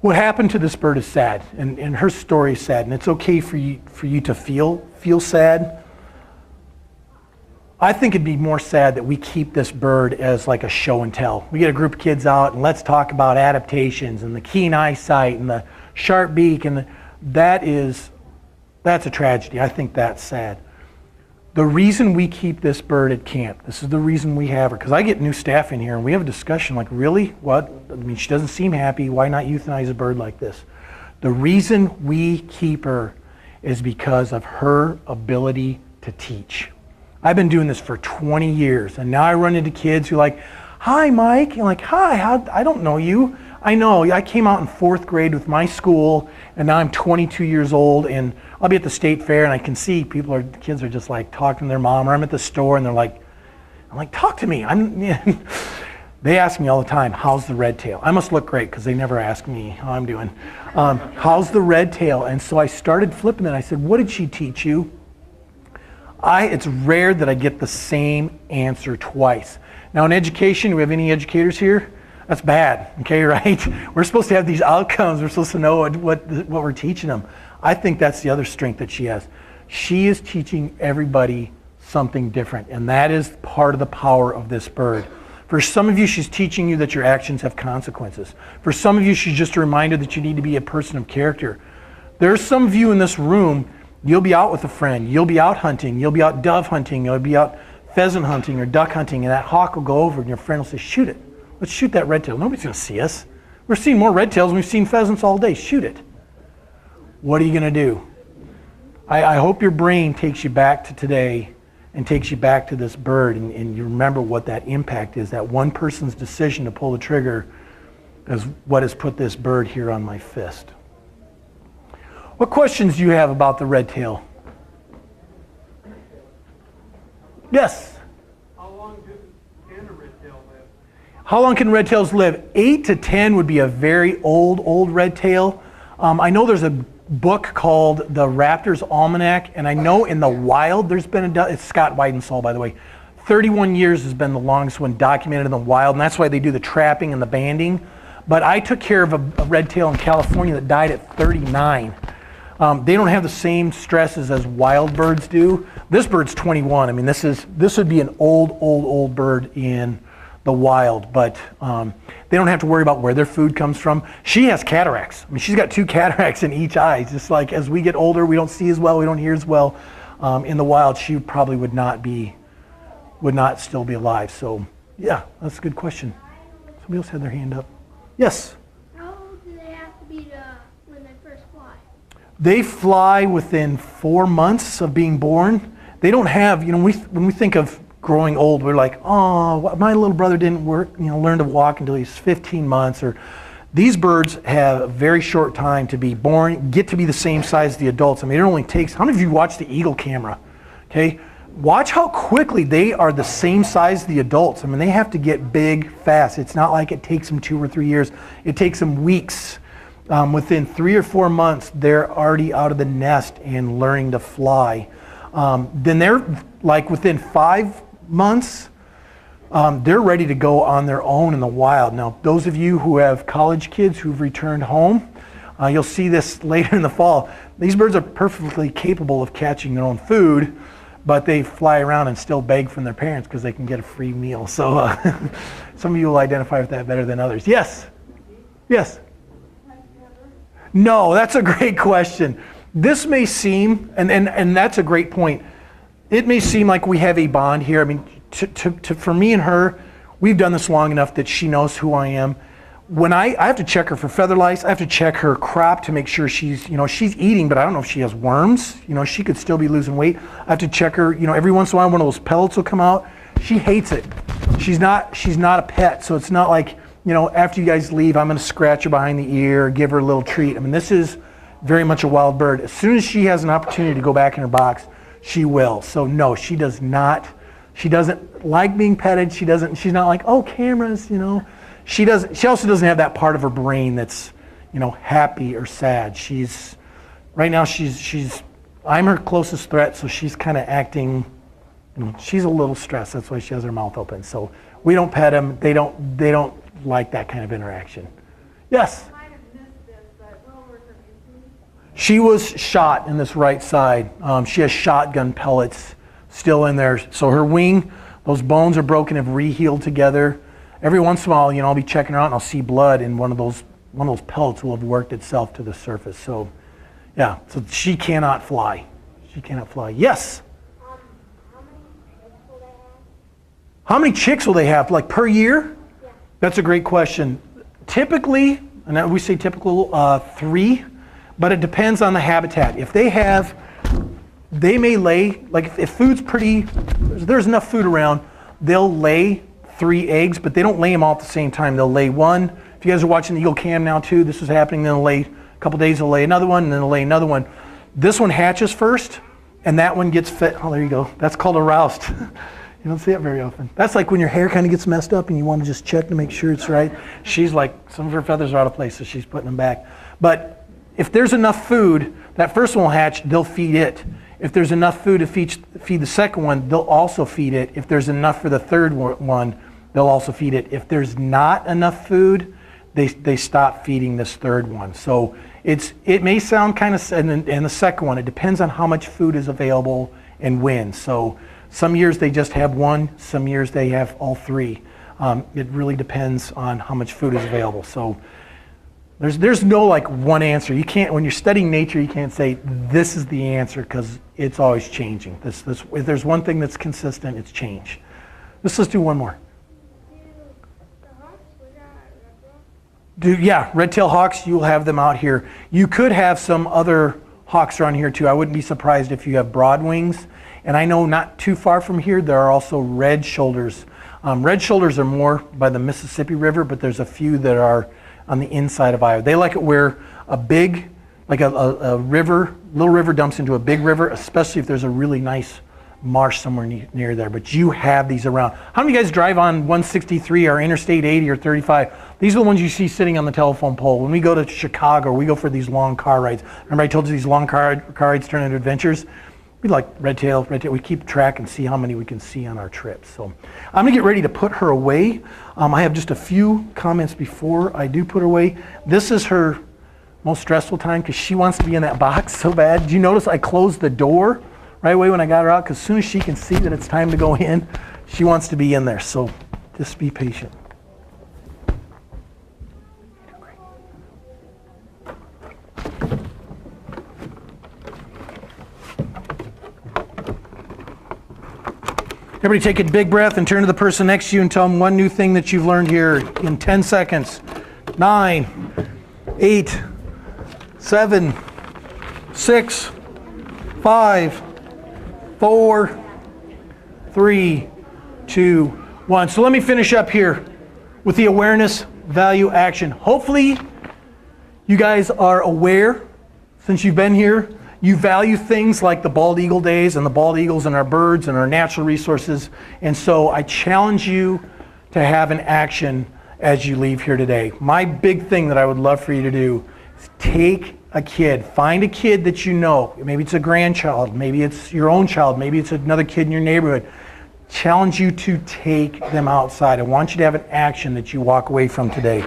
What happened to this bird is sad, and her story is sad, and it's okay for you to feel sad. I think it'd be more sad that we keep this bird as like a show and tell. We get a group of kids out and let's talk about adaptations and the keen eyesight and the sharp beak, and that's a tragedy. I think that's sad. The reason we keep this bird at camp, this is the reason we have her, because I get new staff in here and we have a discussion like, really? What? I mean, she doesn't seem happy. Why not euthanize a bird like this? The reason we keep her is because of her ability to teach. I've been doing this for 20 years, and now I run into kids who are like, hi, Mike. And like, hi, I don't know you. I know, I came out in 4th grade with my school, and now I'm 22 years old, and I'll be at the state fair, and I can see kids are just like talking to their mom, or I'm at the store, and I'm like, talk to me. They ask me all the time, how's the red tail? I must look great, because they never ask me how I'm doing. How's the red tail? And so I started flipping it. I said, what did she teach you? It's rare that I get the same answer twice. Now in education, do we have any educators here? That's bad, okay, right? We're supposed to have these outcomes. We're supposed to know what we're teaching them. I think that's the other strength that she has. She is teaching everybody something different, and that is part of the power of this bird. For some of you, she's teaching you that your actions have consequences. For some of you, she's just a reminder that you need to be a person of character. There's some of you in this room, you'll be out with a friend, you'll be out hunting, you'll be out dove hunting, you'll be out pheasant hunting or duck hunting, and that hawk will go over and your friend will say, shoot it. Let's shoot that red tail. Nobody's going to see us. We're seeing more red tails than we've seen pheasants all day. Shoot it. What are you going to do? I hope your brain takes you back to today and takes you back to this bird, and you remember what that impact is. That one person's decision to pull the trigger is what has put this bird here on my fist. What questions do you have about the red tail? Yes? How long can red tails live? 8 to 10 would be a very old red tail. I know there's a book called The Raptor's Almanac, and I know in the wild there's been it's Scott Weidensaul, by the way. 31 years has been the longest one documented in the wild, and that's why they do the trapping and the banding. But I took care of a red tail in California that died at 39. They don't have the same stresses as wild birds do. This bird's 21. I mean, this would be an old bird in the wild, but they don't have to worry about where their food comes from. She has cataracts. I mean, she's got 2 cataracts in each eye. Just like as we get older, we don't see as well, we don't hear as well. In the wild, she probably would not still be alive. So, yeah, that's a good question. Somebody else had their hand up. Yes? How old do they have to be when they first fly? They fly within 4 months of being born. They don't have, when we think of growing old, we're like, oh, my little brother didn't learn to walk until he's 15 months. Or these birds have a very short time to be born, get to be the same size as the adults. I mean, it only takes, how many of you watch the eagle camera? Okay, watch how quickly they are the same size as the adults. I mean, they have to get big fast. It's not like it takes them 2 or 3 years. It takes them weeks. Within 3 or 4 months, they're already out of the nest and learning to fly. Then they're like within 5 months, they're ready to go on their own in the wild. Now, those of you who have college kids who've returned home, you'll see this later in the fall. These birds are perfectly capable of catching their own food, but they fly around and still beg from their parents because they can get a free meal. So some of you will identify with that better than others. Yes? Yes? No, that's a great question. This may seem, and that's a great point, it may seem like we have a bond here. I mean, for me and her, we've done this long enough that she knows who I am. When I have to check her for feather lice, I have to check her crop to make sure she's eating, but I don't know if she has worms. She could still be losing weight. I have to check her, every once in a while one of those pellets will come out. She hates it. She's not a pet, so it's not like, after you guys leave, I'm going to scratch her behind the ear, give her a little treat. I mean, this is very much a wild bird. As soon as she has an opportunity to go back in her box, she will. So no, she does not. She doesn't like being petted. She's not like, oh, cameras, She also doesn't have that part of her brain that's, happy or sad. Right now I'm her closest threat, so she's kind of acting, she's a little stressed. That's why she has her mouth open. So we don't pet them. They don't like that kind of interaction. Yes? I might have missed this. She was shot in this right side. She has shotgun pellets still in there. So her wing, those bones are broken, have re-healed together. Every once in a while, I'll be checking her out and I'll see blood, and one of those pellets will have worked itself to the surface. So, yeah, so she cannot fly. She cannot fly. Yes? How many chicks will they have? Like per year? Yeah. That's a great question. Typically, and we say typical 3, but it depends on the habitat. If they may lay, like if food's there's enough food around, they'll lay 3 eggs, but they don't lay them all at the same time. They'll lay one. If you guys are watching the Eagle Cam now too, this is happening. Then they'll lay a couple days, they'll lay another one, and then they'll lay another one. This one hatches first, and that one gets fed. Oh, there you go. That's called a roust. You don't see it very often. That's like when your hair kind of gets messed up and you want to just check to make sure it's right. She's like, some of her feathers are out of place, so she's putting them back. But if there's enough food, that first one will hatch, they'll feed it. If there's enough food to feed the second one, they'll also feed it. If there's enough for the third one, they'll also feed it. If there's not enough food, they stop feeding this third one. So it may sound kind of, and the second one, it depends on how much food is available and when. So some years they just have one, some years they have all 3. It really depends on how much food is available. So there's no like one answer. You can't, when you're studying nature, you can't say this is the answer because it's always changing. If there's one thing that's consistent, it's change. Let's do one more. Yeah, red-tailed hawks, you'll have them out here. You could have some other hawks around here too. I wouldn't be surprised if you have broad wings. And I know not too far from here, there are also red shoulders. Red shoulders are more by the Mississippi River, but there's a few that are on the inside of Iowa. They like it where a big, like a river, little river dumps into a big river, especially if there's a really nice marsh somewhere near there. But you have these around. How many of you guys drive on 163 or Interstate 80 or 35? These are the ones you see sitting on the telephone pole. When we go to Chicago, we go for these long car rides. Remember I told you these long car rides turn into adventures? We like red-tail. We keep track and see how many we can see on our trips. So I'm gonna get ready to put her away. I have just a few comments before I do put her away. This is her most stressful time because she wants to be in that box so bad. Did you notice I closed the door right away when I got her out? Because as soon as she can see that it's time to go in, she wants to be in there. So just be patient. Everybody take a big breath and turn to the person next to you and tell them one new thing that you've learned here in 10 seconds. 9, 8, 7, 6, 5, 4, 3, 2, 1. So let me finish up here with the awareness, value, action. Hopefully you guys are aware, since you've been here, you value things like the bald eagle days and the bald eagles and our birds and our natural resources. And so I challenge you to have an action as you leave here today. My big thing that I would love for you to do is take a kid, find a kid that you know. Maybe it's a grandchild, maybe it's your own child, maybe it's another kid in your neighborhood. Challenge you to take them outside. I want you to have an action that you walk away from today.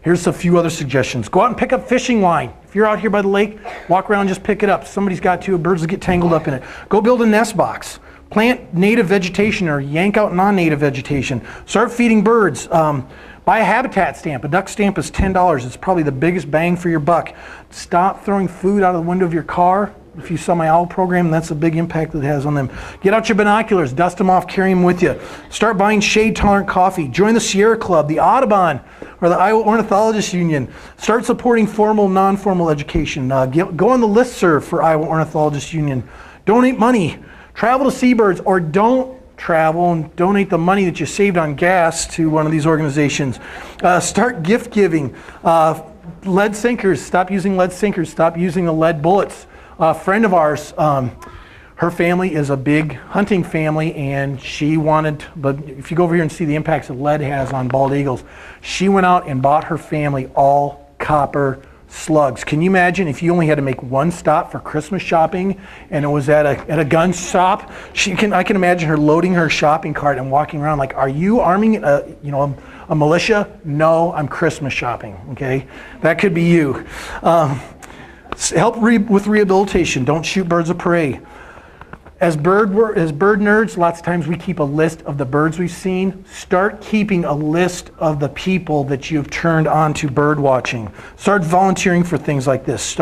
Here's a few other suggestions. Go out and pick up fishing line. If you're out here by the lake, walk around and just pick it up. Somebody's got to, birds will get tangled up in it. Go build a nest box. Plant native vegetation or yank out non-native vegetation. Start feeding birds. Buy a habitat stamp. A duck stamp is $10. It's probably the biggest bang for your buck. Stop throwing food out of the window of your car. If you saw my owl program, that's a big impact that it has on them. Get out your binoculars, dust them off, carry them with you. Start buying shade-tolerant coffee. Join the Sierra Club, the Audubon, or the Iowa Ornithologist Union. Start supporting formal, non-formal education. Go on the listserv for Iowa Ornithologist Union. Donate money. Travel to seabirds, or don't travel and donate the money that you saved on gas to one of these organizations. Start gift giving. Lead sinkers. Stop using lead sinkers. Stop using the lead bullets. A friend of ours, her family is a big hunting family, and she wanted, but if you go over here and see the impacts that lead has on bald eagles, she went out and bought her family all copper slugs. Can you imagine if you only had to make one stop for Christmas shopping and it was at a gun shop? I can imagine her loading her shopping cart and walking around like, are you arming a militia? No, I'm Christmas shopping, okay? That could be you. Help with rehabilitation. Don't shoot birds of prey. As bird nerds, lots of times we keep a list of the birds we've seen. Start keeping a list of the people that you've turned on to bird watching. Start volunteering for things like this.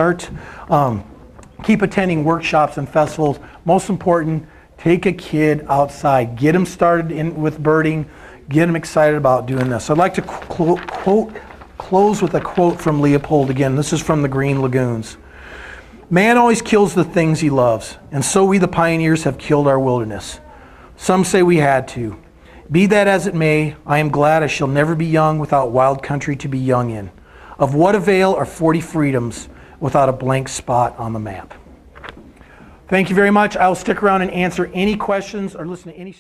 Keep attending workshops and festivals. Most important, take a kid outside. Get them started with birding. Get them excited about doing this. I'd like to close with a quote from Leopold again. This is from the Green Lagoons. Man always kills the things he loves, and so we the pioneers have killed our wilderness. Some say we had to. Be that as it may, I am glad I shall never be young without wild country to be young in. Of what avail are 40 freedoms without a blank spot on the map? Thank you very much. I'll stick around and answer any questions or listen to any